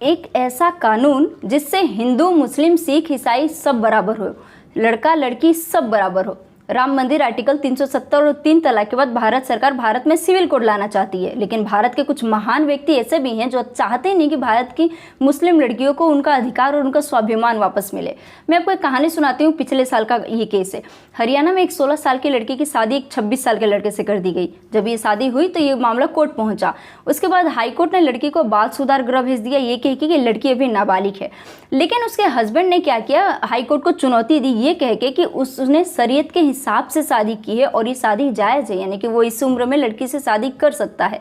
एक ऐसा कानून जिससे हिंदू, मुस्लिम, सिख, ईसाई सब बराबर हो, लड़का लड़की सब बराबर हो। राम मंदिर आर्टिकल 370 और 3 तलाक के बाद भारत सरकार भारत में सिविल कोड लाना चाहती है, लेकिन भारत के कुछ महान व्यक्ति ऐसे भी हैं जो चाहते नहीं कि भारत की मुस्लिम लड़कियों को उनका अधिकार और उनका स्वाभिमान वापस मिले। मैं आपको एक कहानी सुनाती हूँ। पिछले साल का ये केस है। हरियाणा में एक 16 साल की लड़की की शादी एक 26 साल के लड़के से कर दी गई। जब ये शादी हुई तो ये मामला कोर्ट पहुंचा। उसके बाद हाईकोर्ट ने लड़की को बाल सुधार गृह भेज दिया, ये कह के कि लड़की अभी नाबालिग है। लेकिन उसके हस्बैंड ने क्या किया, हाईकोर्ट को चुनौती दी, ये कह के कि उसने शरीयत के हिसाब से शादी की है और ये शादी जायज़ है, यानी कि वो इस उम्र में लड़की से शादी कर सकता है।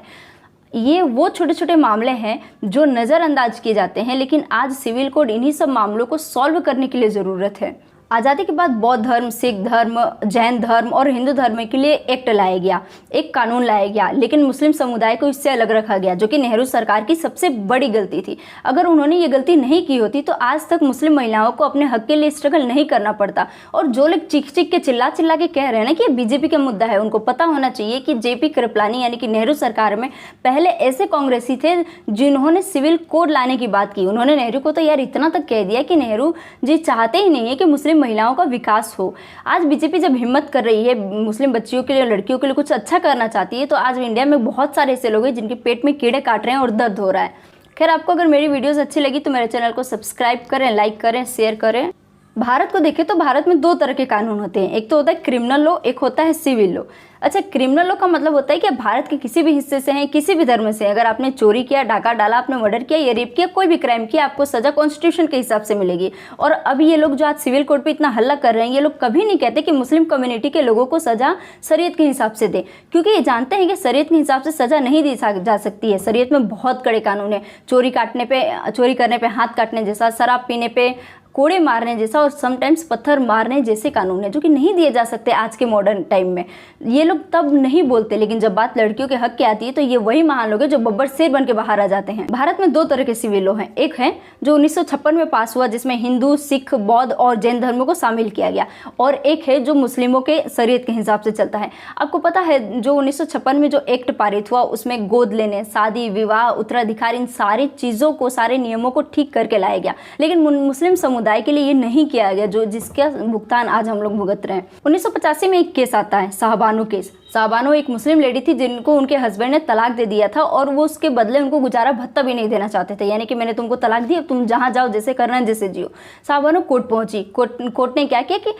ये वो छोटे छोटे मामले हैं जो नज़रअंदाज किए जाते हैं, लेकिन आज सिविल कोड इन्हीं सब मामलों को सॉल्व करने के लिए ज़रूरत है। आज़ादी के बाद बौद्ध धर्म, सिख धर्म, जैन धर्म और हिंदू धर्म के लिए एक्ट लाया गया, एक कानून लाया गया, लेकिन मुस्लिम समुदाय को इससे अलग रखा गया, जो कि नेहरू सरकार की सबसे बड़ी गलती थी। अगर उन्होंने ये गलती नहीं की होती तो आज तक मुस्लिम महिलाओं को अपने हक के लिए स्ट्रगल नहीं करना पड़ता। और जो लोग चीख चीख के चिल्ला चिल्ला के कह रहे हैं ना कि ये बीजेपी का मुद्दा है, उनको पता होना चाहिए कि जेपी कृपलानी यानी कि नेहरू सरकार में पहले ऐसे कांग्रेसी थे जिन्होंने सिविल कोड लाने की बात की। उन्होंने नेहरू को तो यार इतना तक कह दिया कि नेहरू जी चाहते ही नहीं है कि मुस्लिम महिलाओं का विकास हो। आज बीजेपी जब हिम्मत कर रही है, मुस्लिम बच्चियों के लिए, लड़कियों के लिए कुछ अच्छा करना चाहती है, तो आज इंडिया में बहुत सारे ऐसे लोग हैं जिनके पेट में कीड़े काट रहे हैं और दर्द हो रहा है। खैर, आपको अगर मेरी वीडियोस अच्छी लगी तो मेरे चैनल को सब्सक्राइब करें, लाइक करें, शेयर करें। भारत को देखें तो भारत में 2 तरह के कानून होते हैं, एक तो होता है क्रिमिनल लॉ, एक होता है सिविल लॉ। अच्छा, क्रिमिनल लॉ का मतलब होता है कि भारत के किसी भी हिस्से से हैं, किसी भी धर्म से, अगर आपने चोरी किया, डाका डाला, आपने मर्डर किया या रेप किया, कोई भी क्राइम किया, आपको सजा कॉन्स्टिट्यूशन के हिसाब से मिलेगी। और अब ये लोग जो आज सिविल कोड पे इतना हल्ला कर रहे हैं, ये लोग कभी नहीं कहते कि मुस्लिम कम्युनिटी के लोगों को सजा शरीयत के हिसाब से दे, क्योंकि ये जानते हैं कि शरीयत के हिसाब से सजा नहीं दी जा सकती है। शरीयत में बहुत कड़े कानून है, चोरी करने पे हाथ काटने जैसा, शराब पीने पे कोड़े मारने जैसा और समटाइम्स पत्थर मारने जैसे कानून है जो कि नहीं दिए जा सकते आज के मॉडर्न टाइम में। ये लोग तब नहीं बोलते, लेकिन जब बात लड़कियों के हक की आती है तो ये वही महान लोग हैं जो बब्बर शेर बन के बाहर आ जाते हैं। भारत में 2 तरह के सिविल लॉ हैं। एक है जो 1956 में पास हुआ, जिसमें हिंदू, सिख, बौद्ध और जैन धर्मों को शामिल किया गया, और एक है जो मुस्लिमों के शरीयत के हिसाब से चलता है। आपको पता है जो 1956 में जो एक्ट पारित हुआ उसमें गोद लेने, शादी, विवाह, उत्तराधिकार, इन सारी चीज़ों को, सारे नियमों को ठीक करके लाया गया, लेकिन मुस्लिम समुदाय के लिए ये नहीं किया गया जो जिसका भुगतान आज हम लोग भुगत रहे हैं। 1985 में एक केस आता है, शाहबानो केस। शाहबानो एक मुस्लिम लेडी थी जिनको उनके हस्बैंड ने तलाक दे दिया था और वो उसके बदले उनको गुजारा भत्ता भी नहीं देना चाहते थे, यानी कि मैंने तुमको तलाक दी, अब तुम जहाँ जाओ, जैसे करना है जैसे जियो। शाहबानो कोर्ट पहुंची। कोर्ट ने क्या किया कि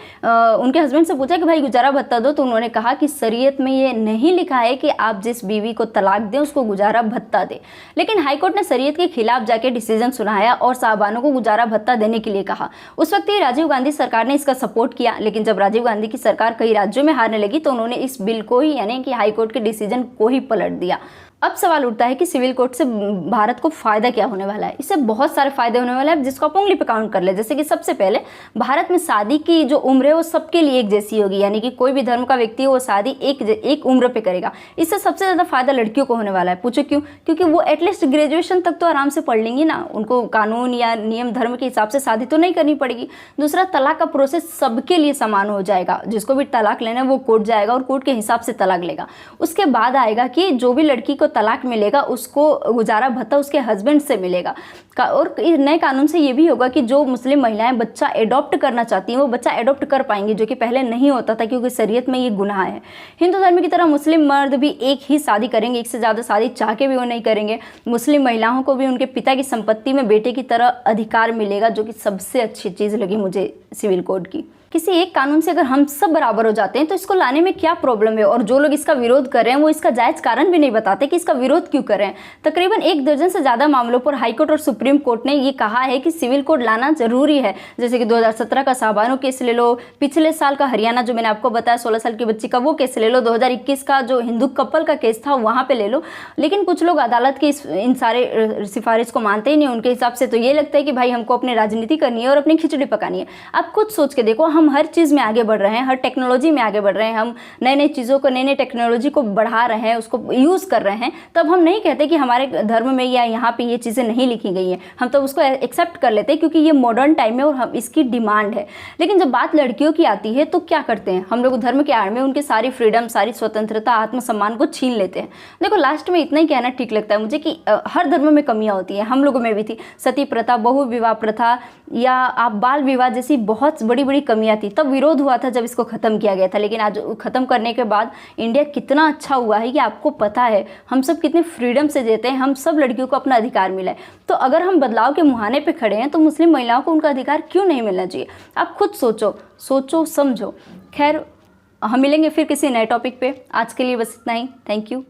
उनके हस्बैंड से पूछा कि भाई गुजारा भत्ता दो, तो उन्होंने कहा कि शरीयत में ये नहीं लिखा है कि आप जिस बीवी को तलाक दें उसको गुजारा भत्ता दे। लेकिन हाईकोर्ट ने शरीयत के खिलाफ जाके डिसीजन सुनाया और शाहबानो को गुजारा भत्ता देने के लिए कहा। उस वक्त राजीव गांधी सरकार ने इसका सपोर्ट किया, लेकिन जब राजीव गांधी की सरकार कई राज्यों में हारने लगी तो उन्होंने इस बिल को ही, यानी कि हाईकोर्ट के डिसीजन को ही पलट दिया। अब सवाल उठता है कि सिविल कोड से भारत को फायदा क्या होने वाला है। इससे बहुत सारे फायदे होने वाले हैं जिसको आप उंगली पे काउंट कर ले। जैसे कि सबसे पहले भारत में शादी की जो उम्र है वो सबके लिए एक जैसी होगी, यानी कि कोई भी धर्म का व्यक्ति वो शादी एक उम्र पे करेगा। इससे सबसे ज़्यादा फायदा लड़कियों को होने वाला है। पूछो क्यों? क्योंकि वो एटलीस्ट ग्रेजुएशन तक तो आराम से पढ़ लेंगी ना, उनको कानून या नियम धर्म के हिसाब से शादी तो नहीं करनी पड़ेगी। दूसरा, तलाक का प्रोसेस सबके लिए समान हो जाएगा। जिसको भी तलाक लेना है वो कोर्ट जाएगा और कोर्ट के हिसाब से तलाक लेगा। उसके बाद आएगा कि जो भी लड़की को तलाक मिलेगा उसको गुजारा भत्ता उसके हस्बैंड से मिलेगा। और नए कानून से ये भी होगा कि जो मुस्लिम महिलाएं बच्चा एडॉप्ट करना चाहती हैं वो बच्चा एडॉप्ट कर पाएंगी, जो कि पहले नहीं होता था क्योंकि शरीयत में ये गुनाह है। हिंदू धर्म की तरह मुस्लिम मर्द भी एक ही शादी करेंगे, एक से ज़्यादा शादी चाह के भी वो नहीं करेंगे। मुस्लिम महिलाओं को भी उनके पिता की संपत्ति में बेटे की तरह अधिकार मिलेगा, जो कि सबसे अच्छी चीज़ लगी मुझे सिविल कोड की। किसी एक कानून से अगर हम सब बराबर हो जाते हैं तो इसको लाने में क्या प्रॉब्लम है? और जो लोग इसका विरोध कर रहे हैं वो इसका जायज़ कारण भी नहीं बताते कि इसका विरोध क्यों कर रहे हैं। तकरीबन 1 दर्जन से ज़्यादा मामलों पर हाईकोर्ट और सुप्रीम कोर्ट ने ये कहा है कि सिविल कोड लाना जरूरी है। जैसे कि 2017 का शाहबानो केस ले लो, पिछले साल का हरियाणा जो मैंने आपको बताया 16 साल की बच्ची का वो केस ले लो, 2021 का जो हिंदू कपल का केस था वहाँ पर ले लो। लेकिन कुछ लोग अदालत की इन सारे सिफारिश को मानते ही नहीं। उनके हिसाब से तो ये लगता है कि भाई हमको अपनी राजनीति करनी है और अपनी खिचड़ी पकानी है। आप खुद सोच के देखो, हम हर चीज़ में आगे बढ़ रहे हैं, हर टेक्नोलॉजी में आगे बढ़ रहे हैं, हम नए नए चीज़ों को, नई नई टेक्नोलॉजी को बढ़ा रहे हैं, उसको यूज़ कर रहे हैं, तब हम नहीं कहते कि हमारे धर्म में या यहाँ पे ये चीज़ें नहीं लिखी गई हैं। हम तो उसको एक्सेप्ट कर लेते हैं क्योंकि ये मॉडर्न टाइम है और हम इसकी डिमांड है। लेकिन जब बात लड़कियों की आती है तो क्या करते हैं हम लोग? धर्म के आड़ में उनकी सारी फ्रीडम, सारी स्वतंत्रता, आत्मसम्मान को छीन लेते हैं। देखो, लास्ट में इतना ही कहना ठीक लगता है मुझे कि हर धर्म में कमियां होती हैं, हम लोगों में भी थी। सती प्रथा, बहु विवाह प्रथा या आप बाल विवाह जैसी बहुत बड़ी बड़ी कमियां थी, तब विरोध हुआ था जब इसको ख़त्म किया गया था। लेकिन आज ख़त्म करने के बाद इंडिया कितना अच्छा हुआ है कि आपको पता है, हम सब कितने फ्रीडम से जीते हैं, हम सब लड़कियों को अपना अधिकार मिला है। तो अगर हम बदलाव के मुहाने पे खड़े हैं तो मुस्लिम महिलाओं को उनका अधिकार क्यों नहीं मिलना चाहिए? आप खुद सोचो समझो। खैर, हम मिलेंगे फिर किसी नए टॉपिक पे। आज के लिए बस इतना ही। Thank you.